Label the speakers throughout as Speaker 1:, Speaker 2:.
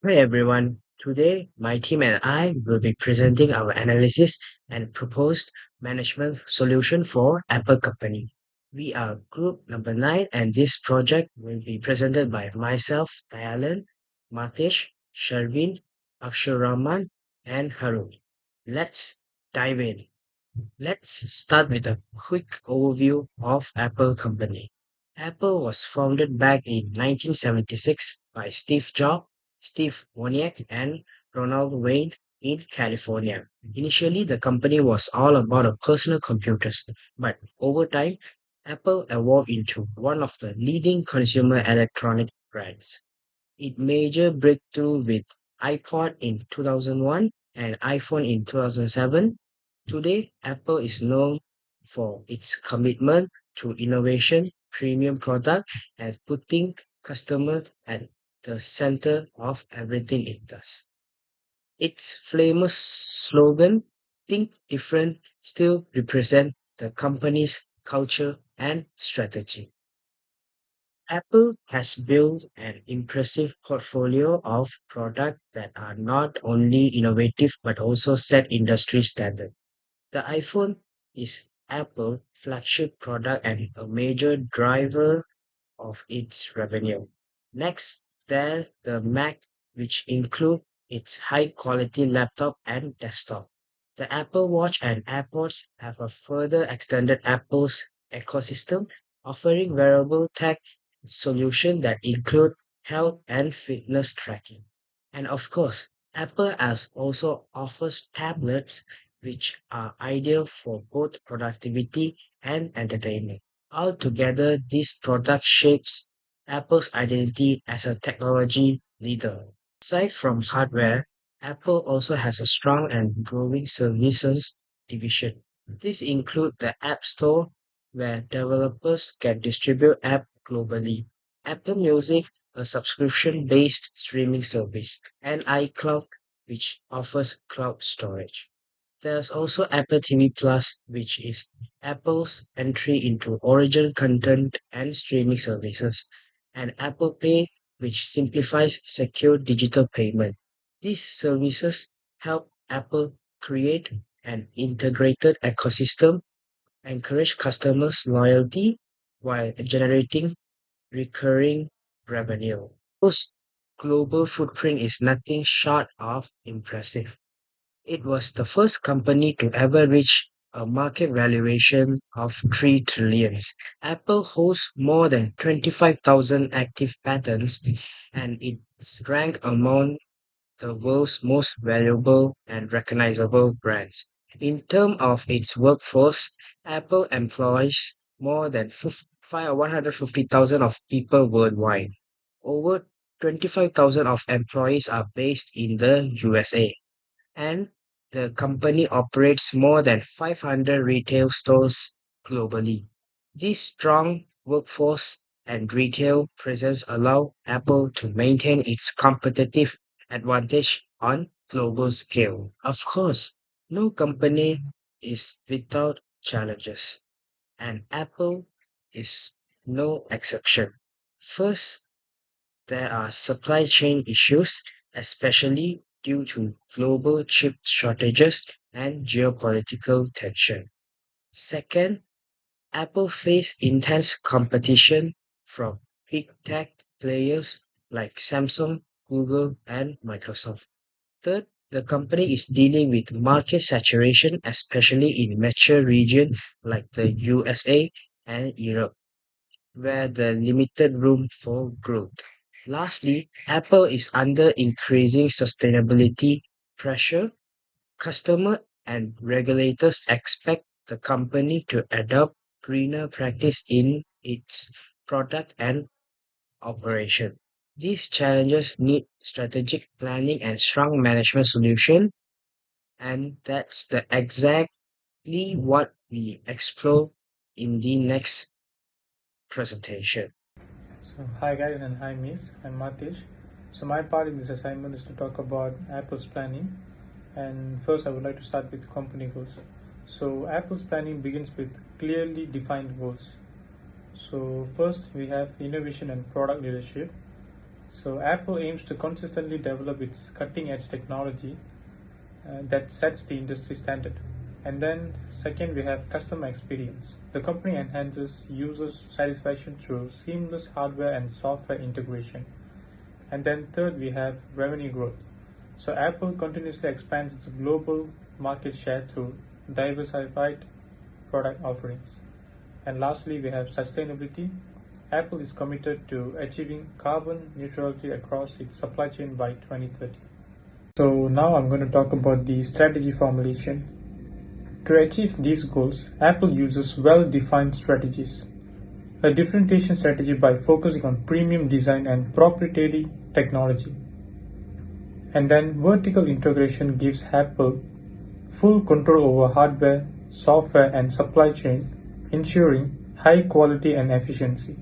Speaker 1: Hi everyone. Today, my team and I will be presenting our analysis and proposed management solution for Apple Company. We are group number 9 and this project will be presented by myself, THAYALAN, Matesh, SHARVIN, Rahman, and Harun. Let's dive in. Let's start with a quick overview of Apple Company. Apple was founded back in 1976 by Steve Jobs, Steve Wozniak, and Ronald Wayne in California. Initially, the company was all about personal computers, but over time, Apple evolved into one of the leading consumer electronic brands. It major breakthrough with iPod in 2001 and iPhone in 2007. Today, Apple is known for its commitment to innovation, premium product, and putting customer at the center of everything it does. Its famous slogan, Think Different, still represent the company's culture and strategy. Apple has built an impressive portfolio of products that are not only innovative but also set industry standard. The iPhone is Apple's flagship product and a major driver of its revenue. Next, there the Mac, which include its high-quality laptop and desktop. The Apple Watch and AirPods have a further extended Apple's ecosystem, offering wearable tech solutions that include health and fitness tracking. And of course, Apple has also offers tablets which are ideal for both productivity and entertainment. Altogether, this product shapes Apple's identity as a technology leader. Aside from hardware, Apple also has a strong and growing services division. This includes the App Store, where developers can distribute apps globally, Apple Music, a subscription-based streaming service, and iCloud, which offers cloud storage. There's also Apple TV Plus, which is Apple's entry into original content and streaming services, and Apple Pay, which simplifies secure digital payment. These services help Apple create an integrated ecosystem, encourage customers' loyalty while generating recurring revenue. Apple's global footprint is nothing short of impressive. It was the first company to ever reach a market valuation of 3 trillions. Apple holds more than 25,000 active patents and it's ranked among the world's most valuable and recognizable brands. In terms of its workforce, Apple employs more than 150,000 of people worldwide. Over 25,000 of employees are based in the USA and the company operates more than 500 retail stores globally. This strong workforce and retail presence allow Apple to maintain its competitive advantage on global scale. Of course, no company is without challenges, and Apple is no exception. First, there are supply chain issues, especially due to global chip shortages and geopolitical tension. Second, Apple faced intense competition from big tech players like Samsung, Google, and Microsoft. Third, the company is dealing with market saturation, especially in mature regions like the USA and Europe where the limited room for growth. Lastly, Apple is under increasing sustainability pressure. Customer and regulators expect the company to adopt greener practice in its product and operation. These challenges need strategic planning and strong management solution, and that's the exactly what we explore in the next presentation.
Speaker 2: So, hi guys, and hi Miss. I'm Matish. So, my part in this assignment is to talk about Apple's planning. And first, I would like to start with company goals. So, Apple's planning begins with clearly defined goals. So, first, we have innovation and product leadership. So Apple aims to consistently develop its cutting-edge technology that sets the industry standard. And then second, we have customer experience. The company enhances users' satisfaction through seamless hardware and software integration. And then third, we have revenue growth. So Apple continuously expands its global market share through diversified product offerings. And lastly, we have sustainability. Apple is committed to achieving carbon neutrality across its supply chain by 2030. So now I'm going to talk about the strategy formulation. To achieve these goals, Apple uses well-defined strategies. A differentiation strategy by focusing on premium design and proprietary technology. And then vertical integration gives Apple full control over hardware, software, and supply chain, ensuring high quality and efficiency.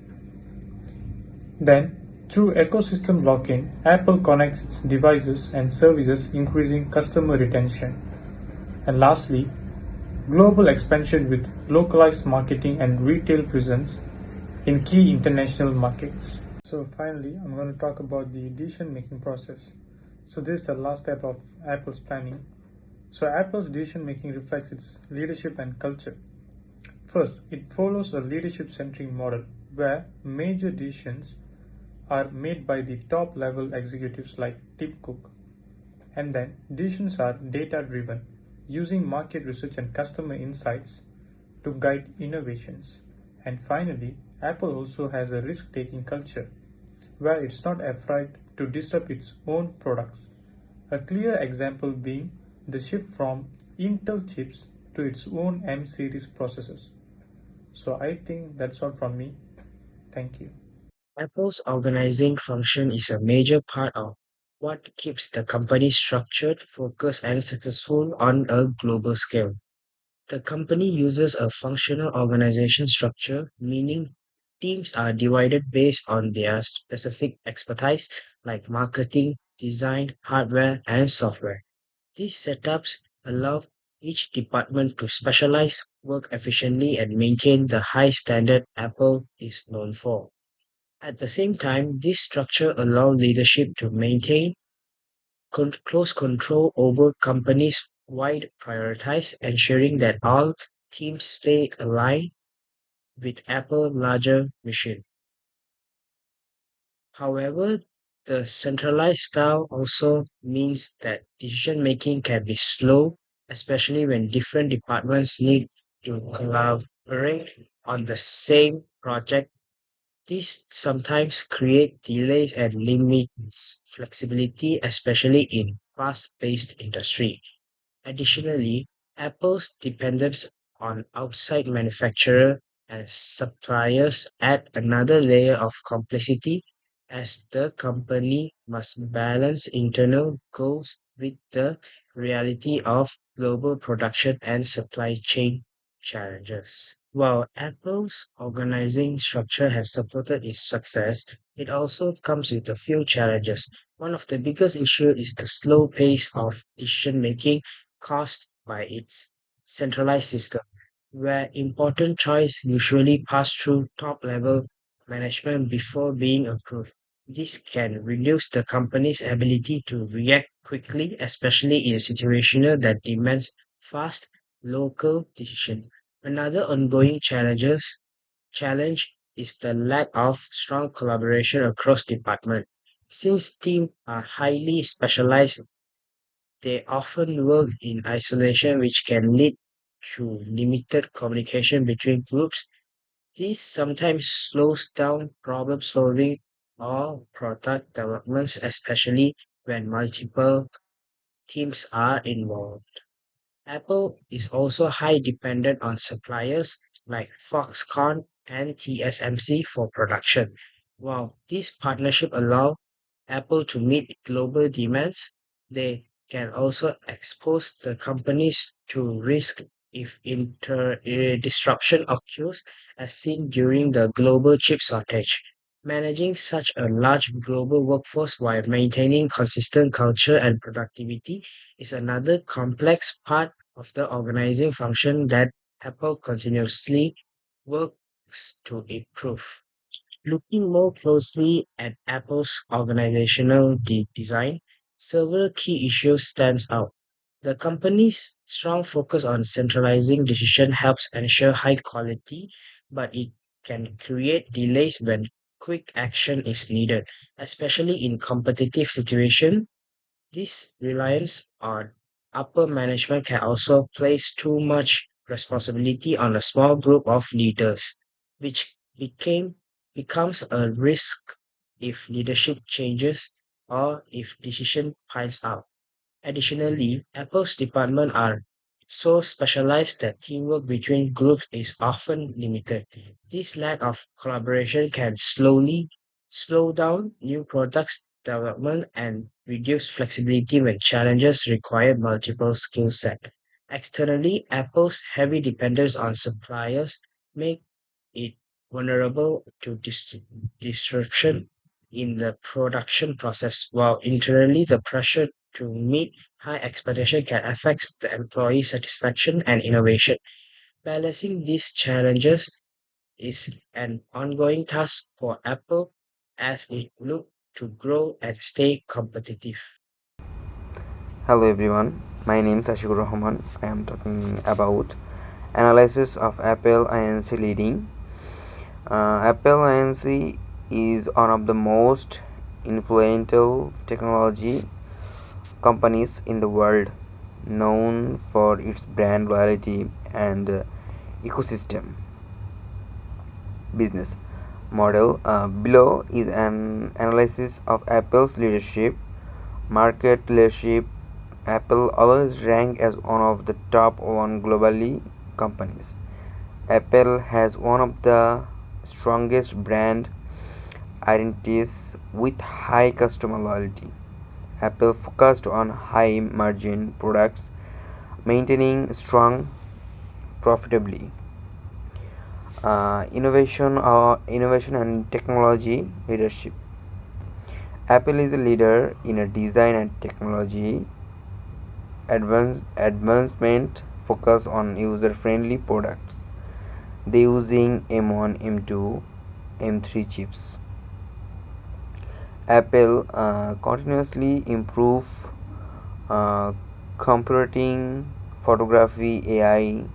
Speaker 2: Then, through ecosystem lock-in, Apple connects its devices and services, increasing customer retention. And lastly, global expansion with localized marketing and retail presence in key international markets. So finally, I'm going to talk about the decision-making process. So this is the last step of Apple's planning. So Apple's decision-making reflects its leadership and culture. First, it follows a leadership-centric model where major decisions are made by the top-level executives like Tim Cook. And then decisions are data-driven, using market research and customer insights to guide innovations. And finally, Apple also has a risk-taking culture where it's not afraid to disrupt its own products. A clear example being the shift from Intel chips to its own M series processors. So I think that's all from me. Thank you.
Speaker 1: Apple's organizing function is a major part of what keeps the company structured, focused, and successful on a global scale. The company uses a functional organization structure, meaning teams are divided based on their specific expertise, like marketing, design, hardware, and software. These setups allow each department to specialize, work efficiently, and maintain the high standard Apple is known for. At the same time, this structure allows leadership to maintain close control over companies' wide priorities, ensuring that all teams stay aligned with Apple's larger mission. However, the centralized style also means that decision making can be slow, especially when different departments need to collaborate on the same project. This sometimes creates delays and limits flexibility, especially in fast-paced industry. Additionally, Apple's dependence on outside manufacturers and suppliers add another layer of complexity as the company must balance internal goals with the reality of global production and supply chain challenges. While Apple's organizing structure has supported its success, it also comes with a few challenges. One of the biggest issues is the slow pace of decision making caused by its centralized system, where important choices usually pass through top-level management before being approved. This can reduce the company's ability to react quickly, especially in situations that demands fast local decision. Another ongoing challenge is the lack of strong collaboration across departments. Since teams are highly specialized, they often work in isolation, which can lead to limited communication between groups. This sometimes slows down problem solving or product developments, especially when multiple teams are involved. Apple is also high dependent on suppliers like Foxconn and TSMC for production. While this partnership allow Apple to meet global demands, they can also expose the companies to risk if disruption occurs, as seen during the global chip shortage. Managing such a large global workforce while maintaining consistent culture and productivity is another complex part of the organizing function that Apple continuously works to improve. Looking more closely at Apple's organizational design, several key issues stands out. The company's strong focus on centralizing decision helps ensure high quality, but it can create delays when quick action is needed, especially in competitive situations. This reliance on upper management can also place too much responsibility on a small group of leaders, which becomes a risk if leadership changes or if decision piles up. Additionally, Apple's departments are so specialized that teamwork between groups is often limited. This lack of collaboration can slow down new products development and reduce flexibility when challenges require multiple skill sets. Externally, Apple's heavy dependence on suppliers make it vulnerable to disruption in the production process, while internally the pressure to meet high expectation can affect the employee satisfaction and innovation. Balancing these challenges is an ongoing task for Apple as it looks to grow and stay competitive.
Speaker 3: Hello everyone, my name is ASHIKUR. I am talking about analysis of Apple Inc. leading. Apple Inc. is one of the most influential technology companies in the world, known for its brand loyalty and ecosystem business model. Below is an analysis of Apple's leadership, market leadership. Apple always rank as one of the top one globally companies. Apple has one of the strongest brand identities with high customer loyalty. Apple focused on high margin products, maintaining strong profitability. Innovation and technology leadership. Apple is a leader in a design and technology advancement focus on user-friendly products. They using M1, M2, M3 chips. Apple continuously improve uh, computing, photography, AI,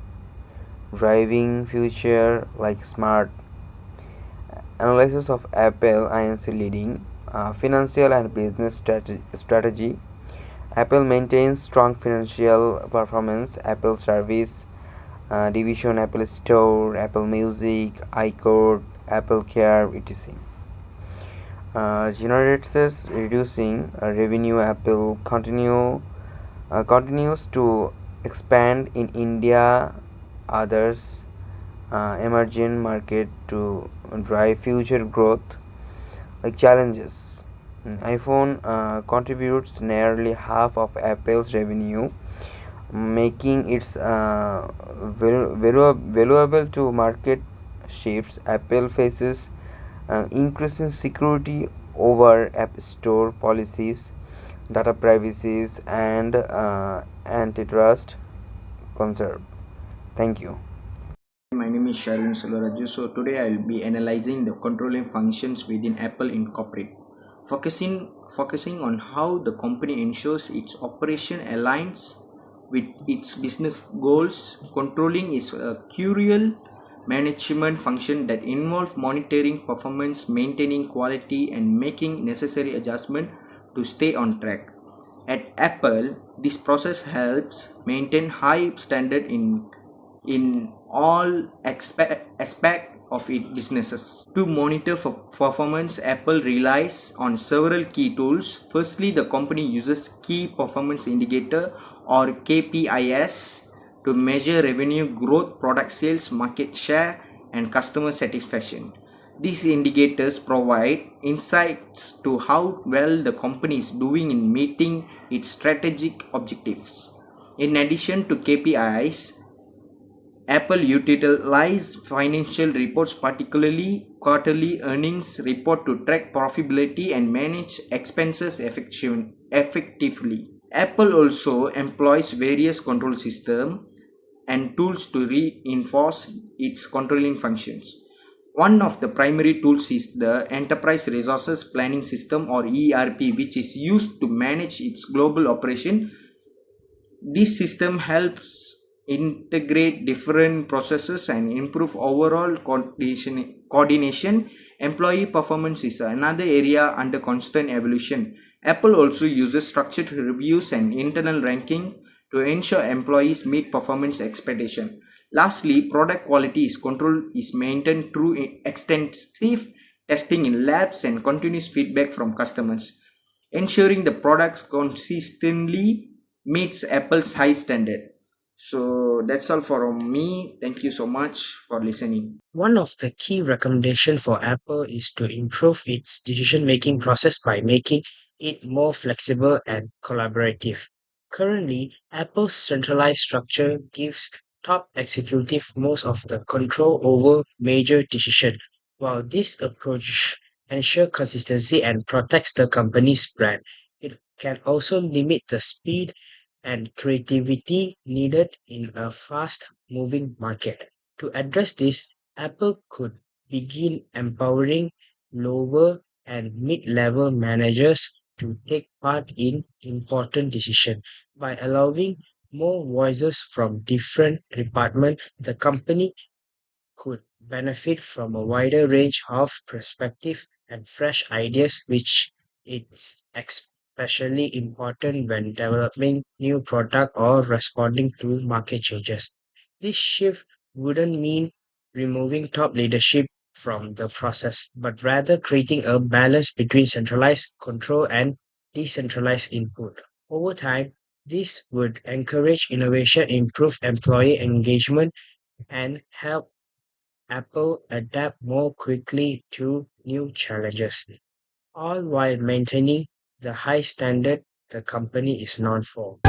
Speaker 3: driving future like smart analysis of Apple Inc. leading financial and business strategy. Apple maintains strong financial performance. Apple Service Division, Apple Store, Apple Music, iCode, Apple Care, etc. Generates reducing revenue. Apple continues to expand in India, others emerging market to drive future growth. Like challenges, iPhone contributes nearly half of Apple's revenue, making it valuable to market shifts. Apple faces increasing security over App Store policies, data privacies, and antitrust concerns. Thank you.
Speaker 4: My name is SHARVIN. So today I will be analyzing the controlling functions within Apple Incorporate, focusing on how the company ensures its operation aligns with its business goals. Controlling is a crucial management function that involves monitoring performance, maintaining quality, and making necessary adjustment to stay on track. At Apple, this process helps maintain high standard in all aspect of its businesses. To monitor for performance, Apple relies on several key tools. Firstly, the company uses key performance indicator or KPIs to measure revenue growth, product sales, market share, and customer satisfaction. These indicators provide insights to how well the company is doing in meeting its strategic objectives. In addition to KPIs, Apple utilizes financial reports, particularly quarterly earnings report, to track profitability and manage expenses effectively. Apple also employs various control systems and tools to reinforce its controlling functions. One of the primary tools is the Enterprise Resources Planning System or ERP, which is used to manage its global operation. This system helps integrate different processes and improve overall coordination. Employee performance is another area under constant evolution. Apple also uses structured reviews and internal ranking to ensure employees meet performance expectation. Lastly, product quality is control is maintained through extensive testing in labs and continuous feedback from customers, ensuring the product consistently meets Apple's high standard. So that's all for me. Thank you so much for listening.
Speaker 1: One of the key recommendations for Apple is to improve its decision-making process by making it more flexible and collaborative. Currently, Apple's centralized structure gives top executive most of the control over major decisions, while this approach ensures consistency and protects the company's brand. It can also limit the speed and creativity needed in a fast-moving market. To address this, Apple could begin empowering lower and mid-level managers to take part in important decisions. By allowing more voices from different departments, the company could benefit from a wider range of perspective and fresh ideas, which is especially important when developing new product or responding to market changes. This shift wouldn't mean removing top leadership from the process, but rather creating a balance between centralized control and decentralized input. Over time, this would encourage innovation, improve employee engagement, and help Apple adapt more quickly to new challenges, all while maintaining the high standard the company is known for.